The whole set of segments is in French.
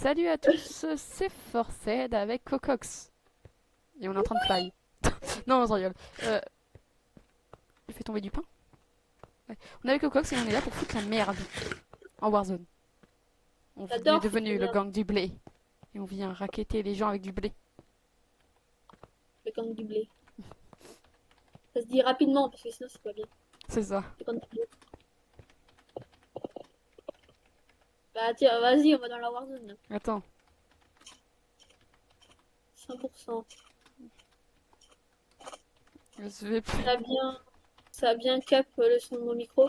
Salut à tous, c'est Forced avec Cocox. Et on est en train de fly. Non, on se rigole. J'ai fait tomber du pain. Ouais. On est avec Cocox et on est là pour foutre la merde en Warzone. On est J'adore foutre la devenu le merde, gang du blé. Et on vient racketter les gens avec du blé. le gang du blé. Ça se dit rapidement parce que sinon c'est pas bien. C'est ça. Le gang du blé. Bah tiens, vas-y, on va dans la Warzone là. Attends. 100%. Je vais plus. Ça a bien, ça a bien cap le son de mon micro.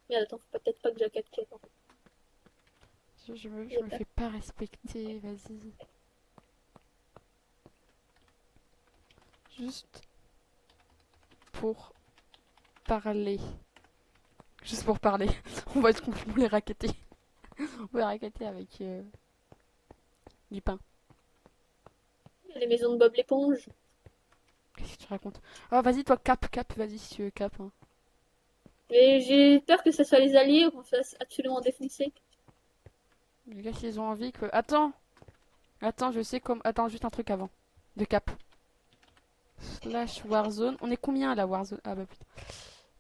Merde, attends, faut peut-être pas que j'ai cap en fait. Je me fais pas respecter, vas-y. Juste pour parler. Juste pour parler. On va être complètement les racketter. On va les racketter avec du pain. Les maisons de Bob l'éponge. Qu'est-ce que tu racontes? Ah, vas-y, toi, cap, vas-y si tu veux cap. Hein. Mais j'ai peur que ce soit les alliés ou qu'on se fasse absolument défoncer. Les gars, s'ils ont envie que. Attends, je sais comme. Attends, juste un truc avant. De cap. Slash Warzone. On est combien à la Warzone? Ah bah putain.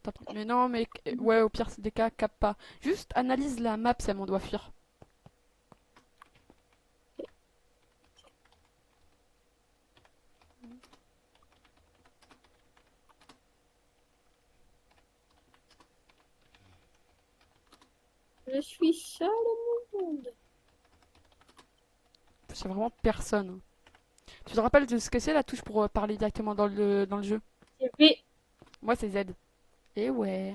Tant pis. Mais non, mais. Ouais, au pire, c'est des cas, cap pas. Juste analyse la map, Sam, on doit fuir. Je suis seule au monde. C'est vraiment personne. Hein. Tu te rappelles de ce que c'est la touche pour parler directement dans le jeu? C'est V. Moi, c'est Z. Et ouais.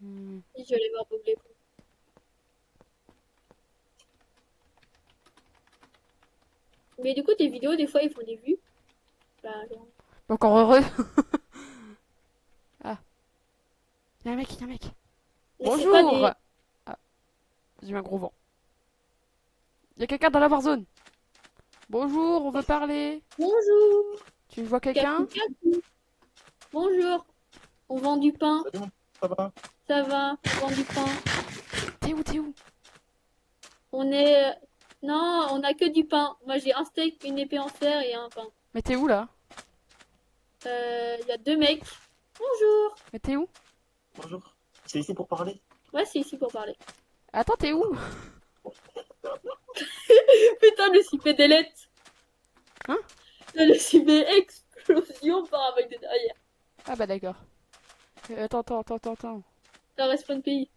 Hmm. Je vais aller voir Bob l'éponge. Mais du coup, tes vidéos, des fois, ils font des vues. Bah, genre, Encore heureux. Ah, y'a un mec. mais c'est pas Bonjour! des. Ah, j'ai eu un gros vent. Y'a quelqu'un dans la Warzone. Bonjour, on veut parler. Bonjour. Tu vois quelqu'un? Capou, capou. Bonjour. On vend du pain. Salut, ça va? Ça va. On vend du pain. T'es où, t'es où? On est. Non, on a que du pain. Moi, j'ai un steak, une épée en fer et un pain. Mais t'es où là? Il y a deux mecs. Bonjour. Mais t'es où? Bonjour. C'est ici pour parler? Ouais, c'est ici pour parler. Attends, t'es où? Putain, le CP delete. Hein? Le CP explosion par un mec de derrière. Ah bah d'accord. Attends. Ça respawn pays.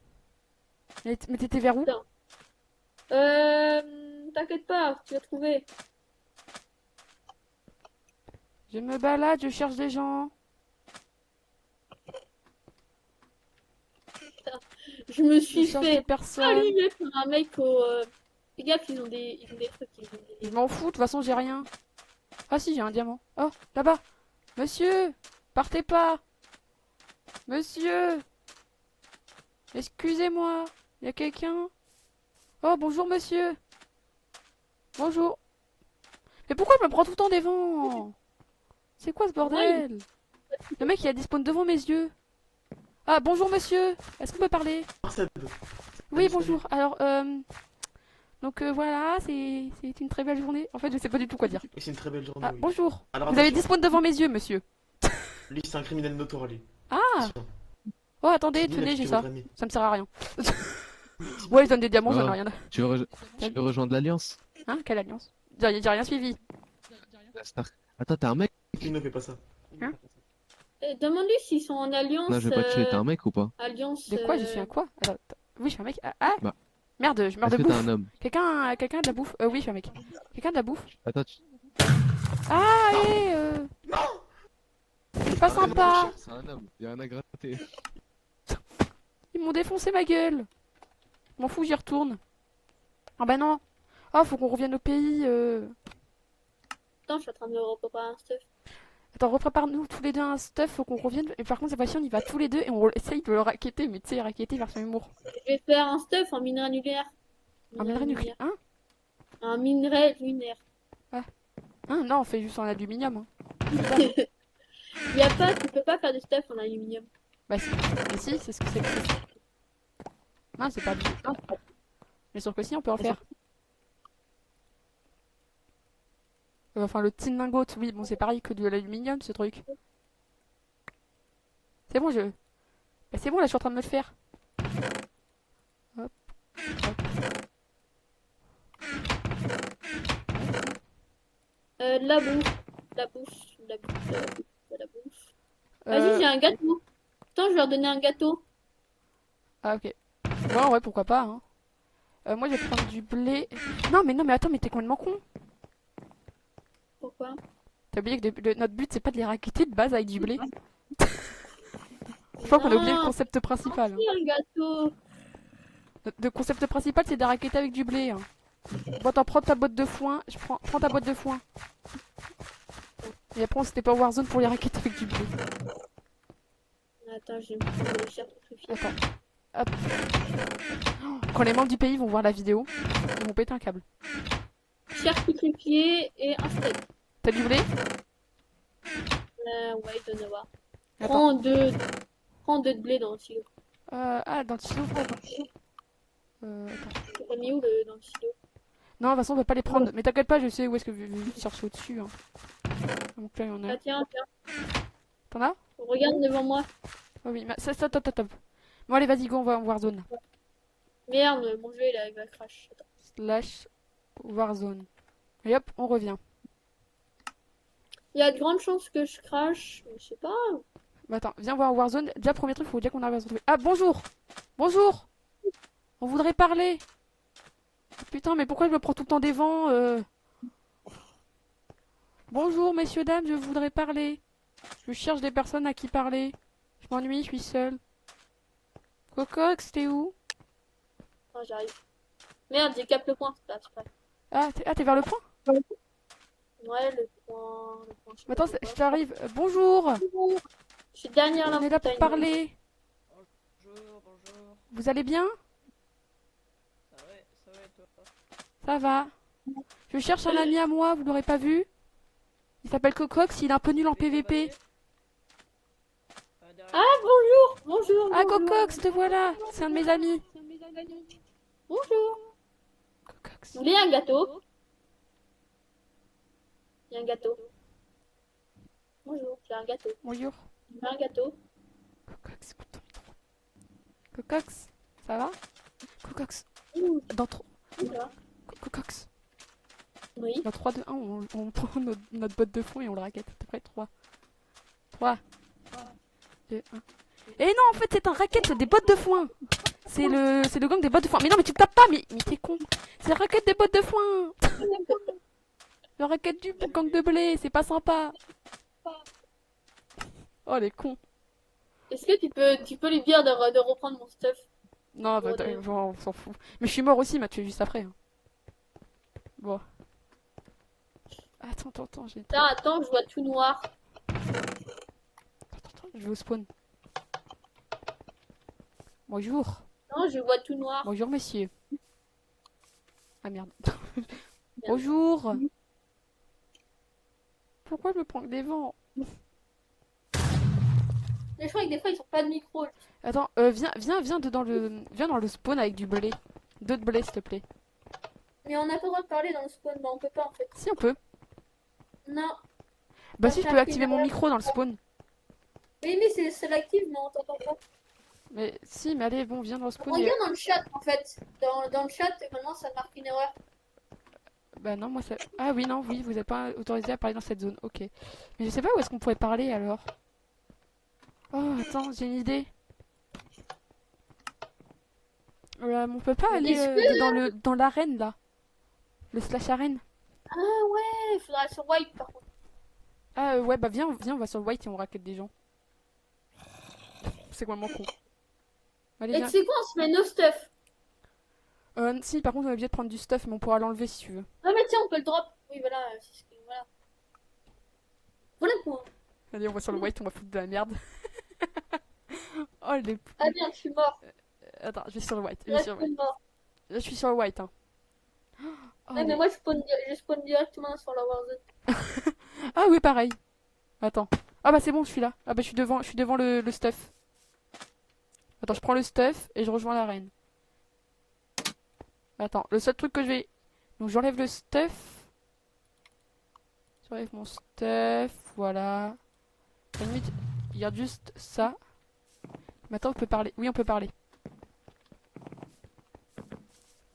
Mais t'étais vers où? Putain. T'inquiète pas, tu vas trouver. Je me balade, je cherche des gens. Je me Je suis cherche des fait personnes. allumer par un mec au. Fais gaffe, ils ont des trucs. Je m'en fous, de toute façon j'ai rien. Ah si, j'ai un diamant. Oh, là-bas. Monsieur! Partez pas! Monsieur! Excusez-moi! Y a quelqu'un? Oh, bonjour monsieur! Bonjour! Mais pourquoi je me prends tout le temps des vents? C'est quoi ce Ouais, bordel? Le mec il a despawn devant mes yeux. Ah, bonjour monsieur! Est-ce qu'on peut parler? Marcel. Oui, Salut, salut. bonjour. Alors, donc voilà, c'est une très belle journée. En fait, je sais pas du tout quoi dire. Oui, c'est une très belle journée, Ah, oui. bonjour. Alors Vous avez attention, despawn devant mes yeux, monsieur. lui c'est un criminel notoire, lui. Ah! Attention. Oh, attendez, Nul à tenez, qui j'ai tu veux ça. bramer. Ça me sert à rien. C'est Ouais, bon. ils donnent des diamants, j'en ai Oh, rien à... tu veux rejoindre l'Alliance? Hein? Quelle alliance? J'ai rien suivi. La Star. Attends, t'es un mec? Il ne fait pas ça. Hein? demande-lui s'ils sont en Non, je alliance. vais pas te tuer, t'es un mec ou pas? Alliance. De quoi? Je suis un quoi? Alors, oui, je suis un mec. Ah! Bah, Merde, je meurs de est-ce que t'es un bouffe. homme? Quelqu'un a de la bouffe? Oui, je suis un mec. Quelqu'un a de la bouffe? Attends, Ah, allez, c'est pas Arrête de me sympa. toucher. c'est un homme, y'a rien à gratter. Ils m'ont défoncé ma gueule. M'en fous, j'y retourne. Ah bah non. Oh, faut qu'on revienne au pays. Attends, je suis en train de me préparer un stuff. Attends, reprépare-nous tous les deux un stuff, faut qu'on revienne. Et par contre, cette fois-ci, on y va tous les deux et on essaye de le racketter, mais tu sais, racketter version humour. Je vais faire un stuff en minerai nucléaire. Un minerai nucléaire. Hein? Un minerai lunaire. Ah. Hein? Non, on fait juste en aluminium. Hein. Y a pas, tu peux pas faire du stuff en aluminium. Bah si, mais si, c'est ce que c'est. Non, c'est pas du... Mais sûr que si, on peut en faire. Enfin, le tin lingot, oui, bon, c'est pareil que de l'aluminium, ce truc. C'est bon, Bah, c'est bon, là, je suis en train de me le faire. Hop, hop. La bouffe. La bouffe. La bouffe. La bouffe. La bouffe. Euh, Vas-y, j'ai un gâteau. Attends, je vais leur donner un gâteau. Ah, ok. Bon, ouais, pourquoi pas, hein. Moi, je vais prendre du blé. Non, mais attends, mais t'es complètement con. Pourquoi? T'as oublié que notre but, c'est pas de les racketter de base avec du blé. Je crois qu'on a oublié le Non, concept principal. Hein. c'est un gâteau. Le concept principal, c'est de les racketter avec du blé. Hein. Bon, attends, prends ta boîte de foin. Prends ta boîte de foin. Et après, on s'était pas Warzone pour les racketter avec du blé. Attends, je vais me prendre les chers pétrifiés. Attends. Hop. Quand les membres du pays vont voir la vidéo, ils vont péter un câble. Chers pétrifiés et un steak. T'as du blé? Ouais, il doit y en avoir. Attends. Prends deux de blé dans le silo. Ah, dans le silo. Attends. Tu l'as mis où dans le silo? Non, de toute façon, on va pas les prendre. Mais t'inquiète pas, je sais où est-ce que je cherche au-dessus. Hein. Donc là, il y en a. Ah, tiens. T'en as? Regarde devant moi. Ah oui, mais ça, top. Bon, allez, vas-y, go, on va en Warzone. Merde, mon jeu il va crash. Attends. Slash Warzone. Et hop, on revient. Il y a de grandes chances que je crash, mais je sais pas. Bah, attends, viens voir Warzone. Déjà, premier truc, faut déjà qu'on arrive à se retrouver. Ah, bonjour! Bonjour! On voudrait parler! Putain, mais pourquoi je me prends tout le temps des vents Bonjour, messieurs, dames, je voudrais parler. Je cherche des personnes à qui parler. Je m'ennuie, je suis seule. Cocox, t'es où? Attends, j'arrive. Merde, j'ai capé le point. C'est pas. T'es vers le point? Ouais, le point. Je sais pas Attends, c'est je quoi. t'arrive. Bonjour! Je suis dernière là. On est là pour parler. Bonjour. Vous allez bien? Ça va et toi? Ça va. Je cherche un ami à moi, vous l'aurez pas vu? Il s'appelle Cocox, il est un peu nul en PVP. Ah, bonjour. Ah, Cocox, te voilà! C'est un de mes amis. Bonjour. Cocox. Vous voulez un gâteau? Il y a un gâteau. Bonjour, j'ai un gâteau. Bonjour. J'ai un gâteau. Cocox, écoute ton micro. Cocox, ça va? Cocox, Ouh, dans 3... ça va. Cocox. Oui. Dans 3, 2, 1, on prend notre botte de fond et on le raquette. T'es prêt? 3. 2, 1. Et non, en fait, c'est un racket des bottes de foin. C'est le gang des bottes de foin. Mais non, mais tu tapes pas, mais t'es con. C'est le racket des bottes de foin. Le racket du gang de blé, c'est pas sympa. Oh, les cons. Est-ce que tu peux lui dire de reprendre mon stuff? Non, bah, on s'en fout. Mais je suis mort aussi, il m'a tué juste après. Hein. Bon. Attends, j'ai... Attends, je vois tout noir. Attends, je vais au spawn. Bonjour. Non, je vois tout noir. Bonjour, monsieur. Ah, merde. Bonjour. Pourquoi je me prends que des vents? Mais je crois que des fois ils ont pas de micro. Attends, viens dans le spawn avec du blé. 2 de blé, s'il te plaît. Mais on n'a pas le droit de parler dans le spawn. Bah, on peut pas en fait. Si, on peut. Non. Bah si, je peux activer mon micro dans le spawn. Oui, mais c'est l'active, mais on t'entend pas. Mais si, mais allez, bon, viens dans le spawn. Regarde dans le chat en fait. Dans le chat, maintenant ça marque une erreur. Bah non, moi ça... Ah oui, non, oui, vous n'êtes pas autorisé à parler dans cette zone. Ok. Mais je sais pas où est-ce qu'on pourrait parler alors. Oh, attends, j'ai une idée. On peut pas aller dans l'arène là. Le slash arène. Ah ouais, il faudra sur White par contre. Ah ouais, bah viens, on va sur le white et on raquette des gens. C'est complètement con. Allez, Et viens. tu sais quoi, on se met no stuff. Si, par contre, on est obligé de prendre du stuff, mais on pourra l'enlever si tu veux. Ah mais tiens, on peut le drop. Oui, voilà. Voilà. Voilà quoi. Allez, on va sur le white, on va foutre de la merde. Oh, les... Ah bien, je suis mort. Attends, je vais sur le white. Là, je suis mort. Je suis sur le white, hein. Oh, Ouais, mais moi je spawn directement sur la Warzone. Ah oui, pareil. Attends. Ah bah c'est bon, je suis là. Ah bah je suis devant le stuff. Attends, je prends le stuff et je rejoins l'arène. Attends, le seul truc que je vais... Donc j'enlève le stuff. J'enlève mon stuff, voilà. À la limite, il y a juste ça. Maintenant, on peut parler. Oui, on peut parler.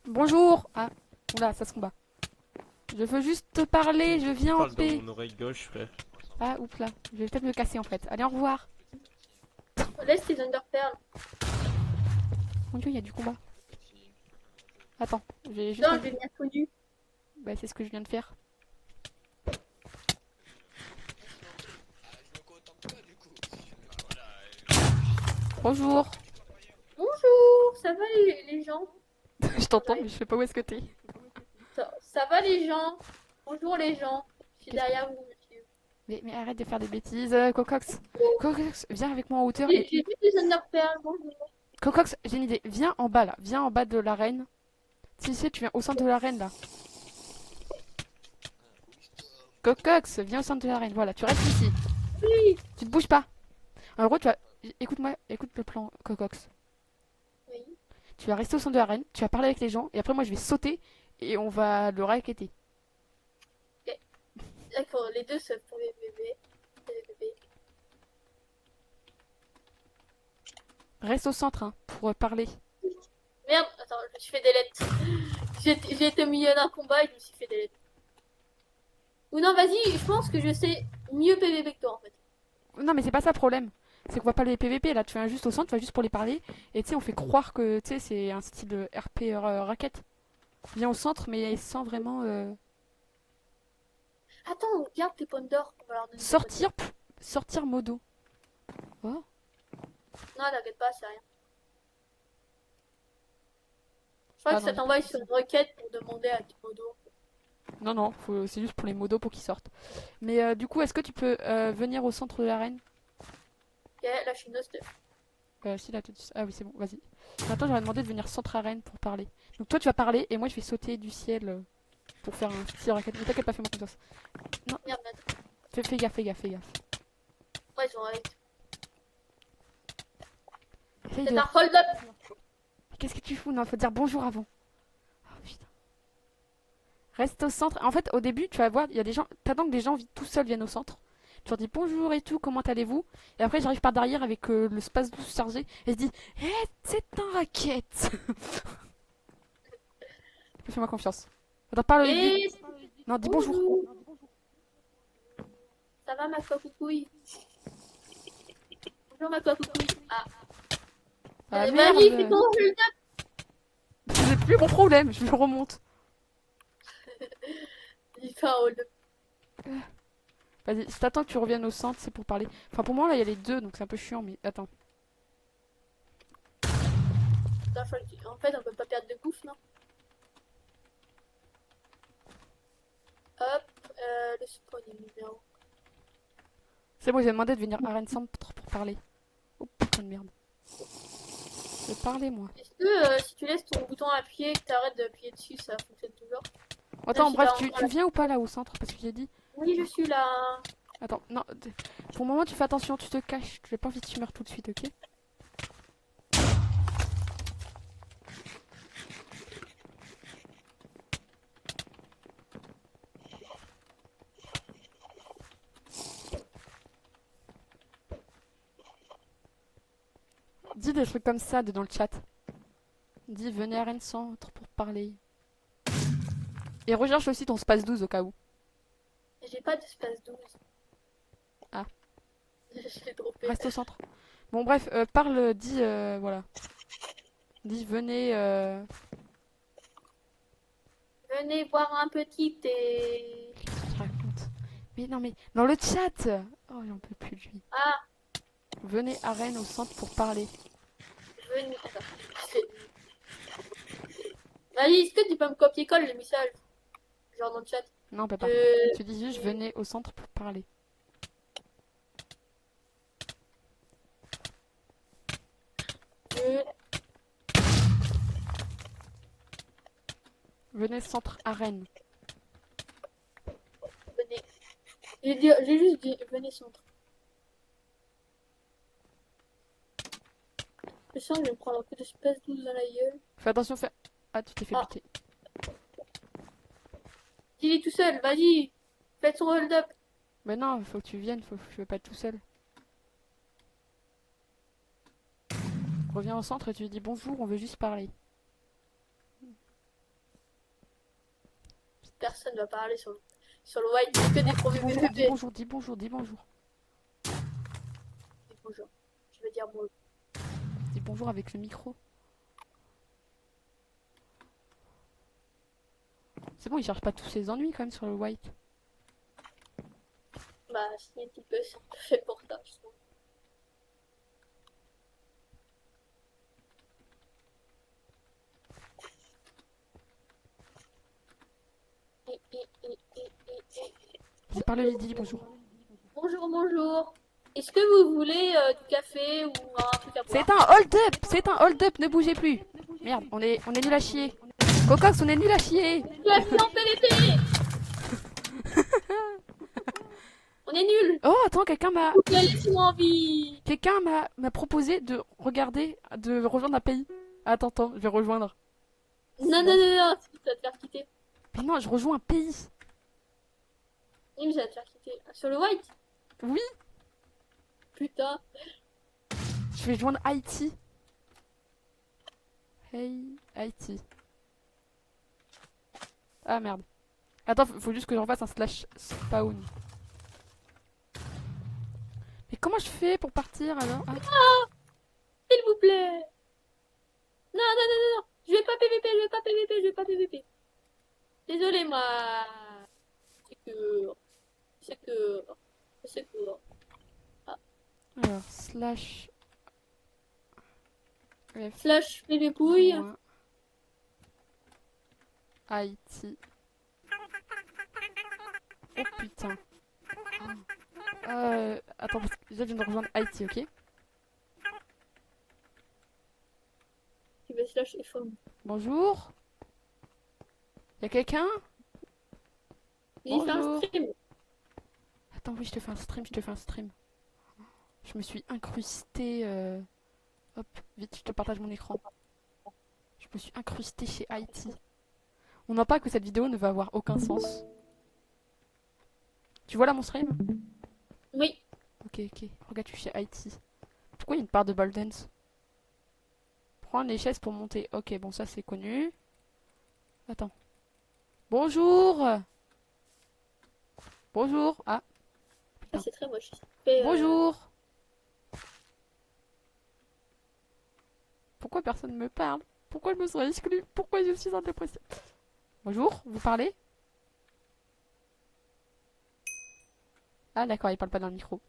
Bonjour. Ah, oula, ça se combat. Je veux juste te parler, je viens en Parle dans paix. mon oreille gauche, frère. Ah, oups là, je vais peut-être me casser en fait. Allez, au revoir. Laisse tes Underpearls. Mon dieu, il y a du combat. Attends, j'ai juste... Non, je vais venir connu. Bah, c'est ce que je viens de faire. Bonjour. Bonjour, ça va les gens? Je t'entends, mais je sais pas où est-ce que t'es. Ça va les gens? Bonjour les gens. Je suis Qu'est-ce derrière vous, monsieur. Mais arrête de faire des bêtises, Cocox. Cocox, viens avec moi en hauteur J'ai et... j'ai vu des Underpearls, bonjour. Cocox, j'ai une idée. Viens en bas là, viens en bas de l'arène. Si, tu viens au centre de l'arène là. Cocox, viens au centre de l'arène. Voilà, tu restes ici. Oui. Tu te bouges pas. En gros, tu vas... Écoute-moi, écoute le plan, Cocox. Oui. Tu vas rester au centre de l'arène, tu vas parler avec les gens, et après moi je vais sauter et on va le raqueter. D'accord, les deux c'est pour les bébés. Les bébés. Reste au centre hein, pour parler. Merde, attends, je me suis fait des lettres. J'ai été au milieu d'un combat et je me suis fait des lettres. Ou non, vas-y, je pense que je sais mieux PVP que toi en fait. Non mais c'est pas ça le problème. C'est qu'on va pas les PVP là, tu viens juste au centre, tu vas juste pour les parler. Et tu sais, on fait croire que tu sais, c'est un style de RP raquette. Viens au centre mais sans vraiment Attends, garde tes pommes d'or. On va leur donner des sortir, sortir modo. Oh. pommes d'or. Non, t'inquiète pas, c'est rien. Je crois Ah que ça non. t'envoie sur une requête pour demander à Timodo. Non, c'est juste pour les modos pour qu'ils sortent. Mais du coup, est-ce que tu peux venir au centre de l'arène? Ok, là je suis no stuff. Si là, ah oui, c'est bon, vas-y. Maintenant, j'aurais demandé de venir centre arène pour parler. Donc toi, tu vas parler et moi, je vais sauter du ciel pour faire un petit raquette. Mais t'inquiète pas, fais-moi confiance. Merde, merde. Fais gaffe, fais gaffe, fais gaffe. Ouais, ils ont arrêté. Essaye C'est de... un hold-up. Qu'est-ce que tu fous? Non, faut dire bonjour avant. Oh putain. Reste au centre. En fait, au début, tu vas voir, il y a des gens. T'attends que des gens tout seuls viennent au centre. Tu leur dis bonjour et tout, comment allez-vous? Et après, j'arrive par derrière avec le space douce chargé et je dis, hé, c'est un raquette. Fais-moi confiance. Attends, parle vite. Et Non, dis bonjour. ça va ma coucouille? Bonjour ma coucouille. Ah, Ah vas-y, fais merde. ton hold-up. C'est plus mon problème, je me remonte. Il fait un hold-up. Vas-y, si t'attends que tu reviennes au centre, c'est pour parler. Enfin, pour moi, là, il y a les deux, donc c'est un peu chiant, mais attends. Putain, en fait, on peut pas perdre de bouffe, non? Hop, le spawn est numéro. C'est bon, j'ai demandé de venir arène centre pour parler. Oh putain de merde. Je vais parler, moi. Est-ce que si tu laisses ton bouton appuyé et que t'arrêtes d'appuyer dessus, ça fonctionne toujours? Attends, si bref, t'as tu viens ou pas là au centre? Parce que j'ai dit. Oui, je suis là. Attends, non. Pour le moment, tu fais attention, tu te caches. J'ai pas envie que tu meurs tout de suite, ok? Dis des trucs comme ça dans le chat. Dis venez arène centre pour parler. Et recherche aussi ton space 12 au cas où. J'ai pas d'espace 12. Ah. Je l'ai droppé. Reste au centre. Bon bref, parle, dis voilà. Dis venez Venez voir un petit thé. Qu'est-ce que tu racontes? Mais non mais dans le chat. Oh j'en peux plus de lui. Ah, Venez arène au centre pour parler. venez. Attends. Vas-y, est-ce que tu peux me copier-coller le message? Genre dans le chat. Non papa. Euh, Tu dis juste venez au centre pour parler. euh, Venez centre arène. venez. J'ai juste dit venez centre. Je sens que je vais me prendre un coup d'espèce 12 dans la gueule. Fais attention, fais. Ah, tu t'es fait Ah. buter. Il est tout seul, vas-y. Faites son hold-up. Mais non, faut que tu viennes, je veux pas être tout seul. Reviens au centre et tu lui dis bonjour, on veut juste parler. Personne va parler sur le white, que des premiers Dis PVP. bonjour, dis bonjour, dis bonjour. Bonjour. Je vais dire bonjour. Dis bonjour avec le micro. C'est bon, il cherche pas tous ses ennuis quand même sur le white. Bah, si un petit peu, c'est un peu fait pour ça, je trouve. Vas-y, parle-lui, dis bonjour. Bonjour, bonjour. Est-ce que vous voulez du café ou un truc à boire? C'est un hold-up, c'est un hold-up, ne bougez plus. Merde, on est nul à chier. Cocox, on est nul à chier. Tu as fait en PVP. On est nuls. Oh, attends, quelqu'un Laissez-moi en vie. m'a proposé de regarder, de rejoindre un pays. Attends, je vais rejoindre. Non, non, non, non, ça va te faire quitter. Mais non, je rejoins un pays. Oui, mais ça va te faire quitter. Sur le white? Oui, Putain. je vais joindre Haïti. Hey, Haïti. Ah merde. Attends, faut juste que j'en fasse un slash spawn. Mais comment je fais pour partir alors? Ah. S'il vous plaît. Non, non, non, non, non. Je vais pas PVP, je vais pas PVP, je vais pas PVP. Désolé, moi. Secours. Secours. Secours. Alors, slash F Slash PVPouille. moins Haïti. Oh putain. Attends, parce que je viens de rejoindre Haïti, ok? Tu veux slash iPhone. Bonjour. Y'a quelqu'un? Il fait un Bonjour. stream. Attends, oui, je te fais un stream. Je me suis incrustée. Hop, vite, je te partage mon écran. Je me suis incrustée chez Haïti. On n'en parle que cette vidéo ne va avoir aucun sens. Tu vois là mon stream? Oui. Ok. Regarde, je suis chez Haïti. Pourquoi il y a une part de ball dance? Prends les chaises pour monter. Ok, bon, ça c'est connu. Attends. Bonjour. Bonjour. Ah, Ah, c'est très moche. Et, bonjour. Pourquoi personne ne me parle? Pourquoi je me serais exclue? Pourquoi je suis en dépression? Bonjour, vous parlez? Ah d'accord, il parle pas dans le micro.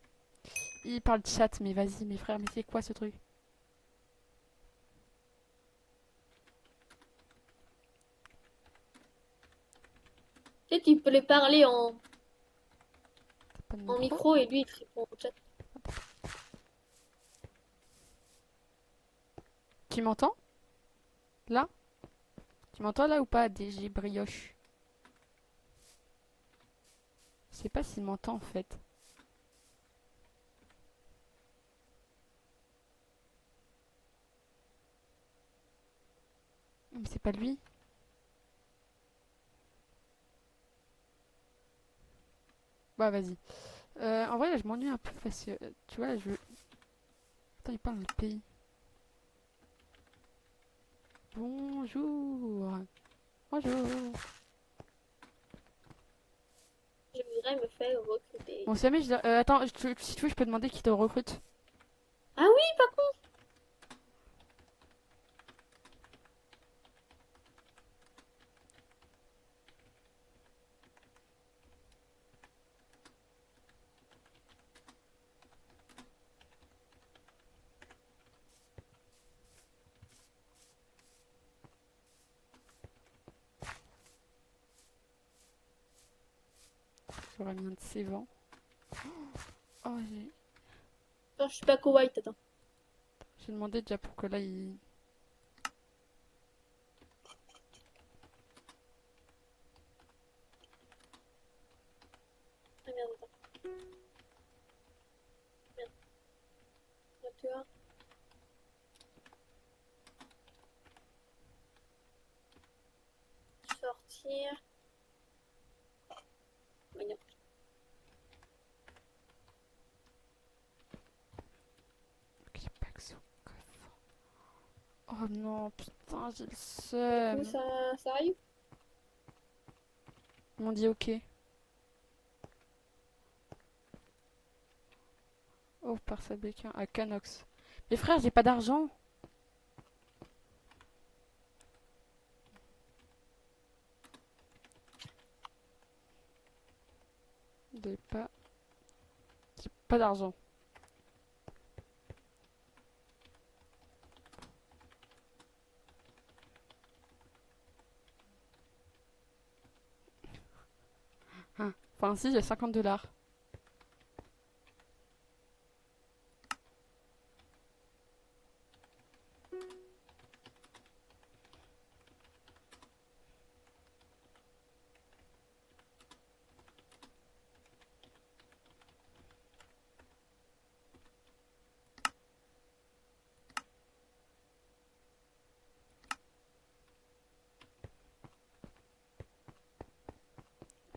Il parle chat, mais vas-y, mes frères, mais c'est quoi ce truc? tu sais, tu peux les parler en Pas de micro et lui il te répond au chat. Tu m'entends? Là? Tu m'entends là ou pas, DG Brioche? Je sais pas s'il m'entend en fait. Mais c'est pas lui. Bah vas-y. En vrai là je m'ennuie un peu parce que tu vois là je... Attends, il parle de pays. Bonjour. Bonjour. Je voudrais me faire recruter. Bon si jamais je... attends, si tu veux je peux demander qui te recrute. Ah oui, par contre. J'aurais mis un de ses vents. Oh Non, je suis pas co-white, attends. j'ai demandé déjà pour que là il... Ah merde, attends. Merde. Tu vois. partir. Mais non. J'ai pas accès au coffre. Oh non, putain, j'ai le Du seum. coup, ça arrive. Ils m'ont dit ok. Oh, par sa béquin à Canox. Mais frère, j'ai pas d'argent. J'ai pas d'argent. Hein. Enfin, si, j'ai 50 $.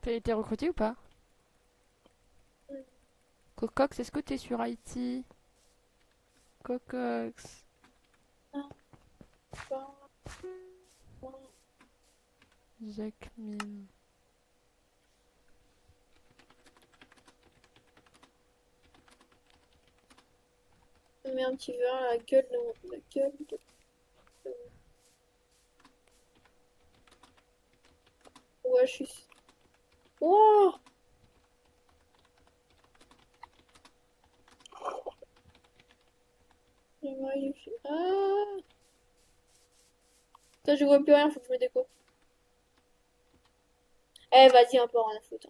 T'as été recruté ou pas? Cocox, est-ce que t'es sur Haïti? Cocox. Jacques Mille. On met un petit verre à la gueule de la gueule de... Ouais, je suis... Wow. Ah. Putain, je vois plus rien, faut que je me déco. Eh, vas-y, un peu rien à foutre.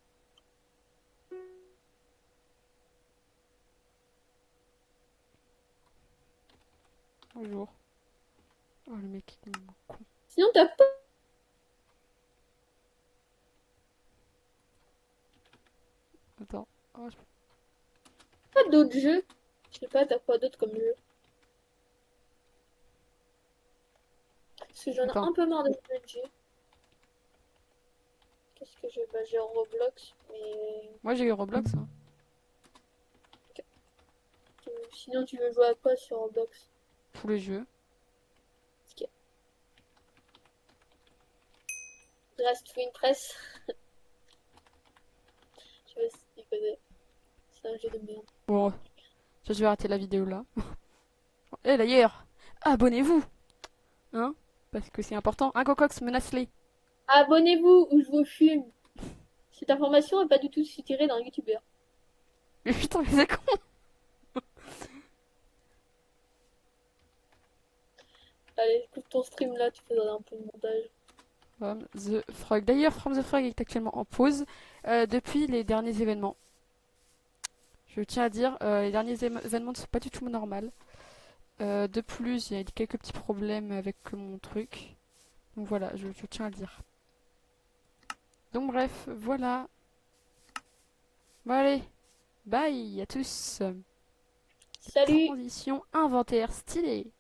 Bonjour. Oh, le mec, il est con. Sinon, t'as pas Attends. Oh, d'autres jeux? Je sais pas, t'as quoi d'autre comme jeu? Parce que j'en ai Attends. un peu marre de PUBG. Qu'est-ce que j'ai? Bah, j'ai Roblox, mais... Moi, j'ai eu Roblox. Hein. Sinon, tu veux jouer à quoi sur Roblox? Tous les jeux. Reste Twin Press. Je sais pas si tu connais. C'est un jeu de merde. Bon, je vais arrêter la vidéo là. Et d'ailleurs, abonnez-vous. Hein? Parce que c'est important. Un Cocox, menace-les. Abonnez-vous ou je vous fume. Cette information n'est pas du tout tirée d'un youtubeur. Mais putain, mais c'est con. Allez, coupe ton stream là, tu fais un peu de montage. From the Frog. D'ailleurs, From the Frog est actuellement en pause depuis les derniers événements. Je tiens à dire, les derniers événements ne sont pas du tout normaux. De plus, il y a quelques petits problèmes avec mon truc. Donc voilà, je tiens à le dire. Donc bref, voilà. Bon allez, bye à tous. Salut! Transition inventaire stylé.